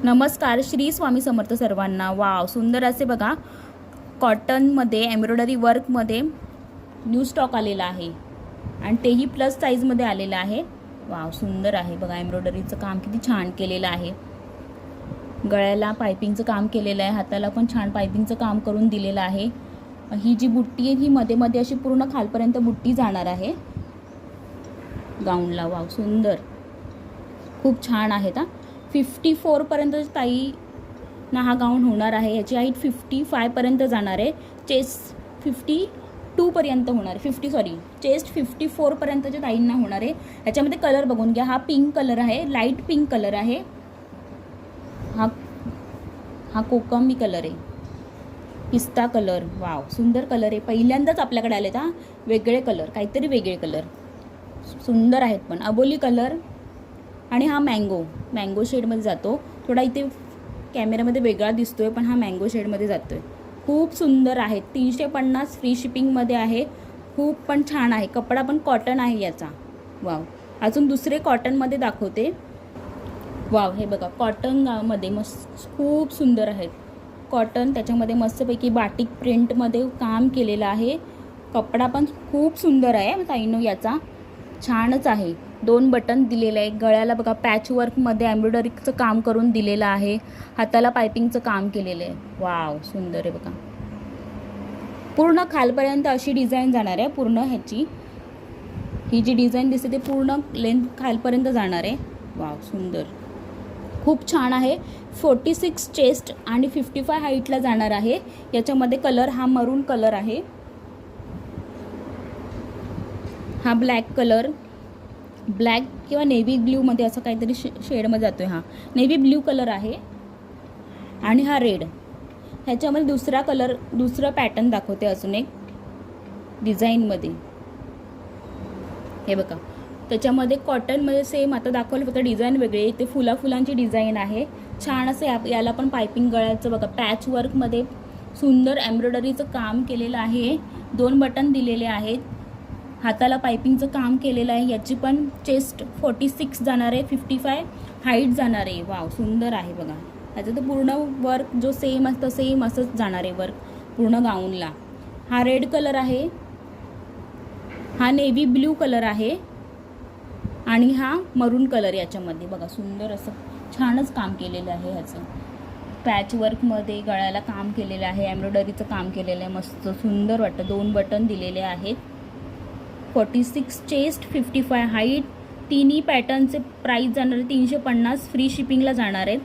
नमस्कार, श्री स्वामी समर्थ सर्वांना। वाव, सुंदर असे बघा कॉटनमध्ये एम्ब्रॉयडरी वर्कमध्ये न्यू स्टॉक आलेला आहे आणि तेही प्लस साईजमध्ये आलेला आहे। वाव, सुंदर आहे बघा, एम्ब्रॉयडरीचं काम किती छान केलेलं आहे। गळ्याला पायपिंगचं काम केलेलं आहे, हाताला पण छान पायपिंगचं काम करून दिलेलं आहे। ही जी बुट्टी आहे ही मध्ये मध्ये अशी पूर्ण खालपर्यंत बुट्टी जाणार आहे गाऊनला। वाव, सुंदर, खूप छान आहेत। 54 पर्यंत ताई ना हा गाऊन होणार आहे। याची हाईट 55 पर्यंत जाणार आहे। चेस्ट 52 पर्यंत होणार आहे। चेस्ट 54 पर्यंतच्या ताईंना होणार आहे। याच्यामध्ये कलर बघून घ्या, हा पिंक कलर आहे, लाईट पिंक कलर आहे, हा कोकमी कलर आहे, पिस्ता कलर। वाव, सुंदर कलर आहे, पहिल्यांदाच आपल्याकडे आलेत हा वेगळे कलर, काहीतरी वेगळे कलर सुंदर आहेत पण। अबोली कलर आणि हा मँगो शेडमध्ये जातो, थोडा इथे कॅमेऱ्यामध्ये वेगळा दिसतोय पण हा मँगो शेडमध्ये जातोय। खूप सुंदर आहे, 350 फ्री शिपिंगमध्ये आहे। खूप पण छान आहे, कपडा पण कॉटन आहे याचा। वाव, अजून दुसरे कॉटनमध्ये दाखवते। वाव, हे बघा कॉटनमध्ये मस्त, खूप सुंदर आहेत कॉटन। त्याच्यामध्ये मस्तपैकी बाटिक प्रिंटमध्ये काम केलेलं आहे। कपडा पण खूप सुंदर आहे ताईनो, याचा छानच आहे। 2 बटन दिलेले आहे, गळ्याला बघा पॅच वर्कमध्ये एम्ब्रॉयडरीचं काम करून दिलेलं आहे, हाताला पायपिंगचं काम केलेलं आहे। वाव, सुंदर आहे बघा, पूर्ण खालपर्यंत अशी डिझाईन जाणार आहे। पूर्ण ह्याची ही जी डिझाईन दिसते ते पूर्ण लेंथ खालपर्यंत जाणार आहे। वाव, सुंदर, खूप छान आहे। 46 चेस्ट आणि 55 हाईटला जाणार आहे। याच्यामध्ये कलर हा मरून कलर आहे, हा ब्लॅक कलर, ब्लॅक किंवा नेव्ही ब्ल्यूमध्ये असं काहीतरी शेडमध्ये जातो आहे। हा नेव्ही ब्ल्यू कलर आहे आणि हा रेड। ह्याच्यामध्ये दुसरा कलर, दुसरा पॅटर्न दाखवते अजून एक डिझाईनमध्ये। हे बघा, त्याच्यामध्ये कॉटनमध्ये सेम आता दाखवलं, फक्त डिझाईन वेगळी। इथे फुलांची डिझाईन आहे, छान असं। याला पण पायपिंग गळ्याचं बघा पॅच वर्कमध्ये सुंदर एम्ब्रॉयडरीचं काम केलेलं आहे। 2 बटन दिलेले आहेत, हाताला पायपिंगचं काम केलेलं आहे। याची पण चेस्ट 46 जाणार आहे, 55 हाईट जाणार आहे। वाव, सुंदर आहे बघा। याचं तर पूर्ण वर्क जो सेम असतं सेम असंच जाणार आहे वर्क पूर्ण गाऊनला। हा रेड कलर आहे, हा नेव्ही ब्ल्यू कलर आहे आणि हा मरून कलर। याच्यामध्ये बघा सुंदर असं छानच काम केलेलं आहे। ह्याचं पॅच वर्कमध्ये गळ्याला काम केलेलं आहे, एम्ब्रॉयडरीचं काम केलेलं आहे, मस्त सुंदर वाटतं। 2 बटन दिलेले आहेत, 46 चेस्ट, 55 हाईट। तिन्ही पॅटर्नचे प्राईस जाणार आहे 350, फ्री शिपिंगला जाणार आहेत।